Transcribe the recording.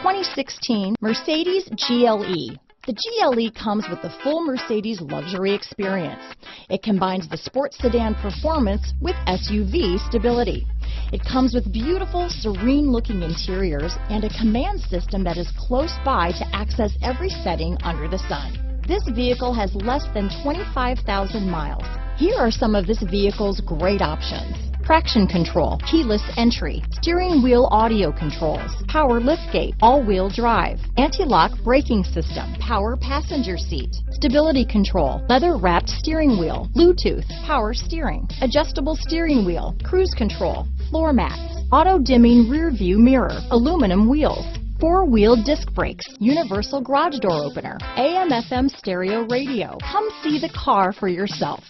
2016 Mercedes GLE. The GLE comes with the full Mercedes luxury experience. It combines the sports sedan performance with SUV stability. It comes with beautiful, serene-looking interiors and a command system that is close by to access every setting under the sun. This vehicle has less than 25,000 miles. Here are some of this vehicle's great options: traction control, keyless entry, steering wheel audio controls, power liftgate, all-wheel drive, anti-lock braking system, power passenger seat, stability control, leather-wrapped steering wheel, Bluetooth, power steering, adjustable steering wheel, cruise control, floor mats, auto-dimming rear view mirror, aluminum wheels, four-wheel disc brakes, universal garage door opener, AM/FM stereo radio. Come see the car for yourself.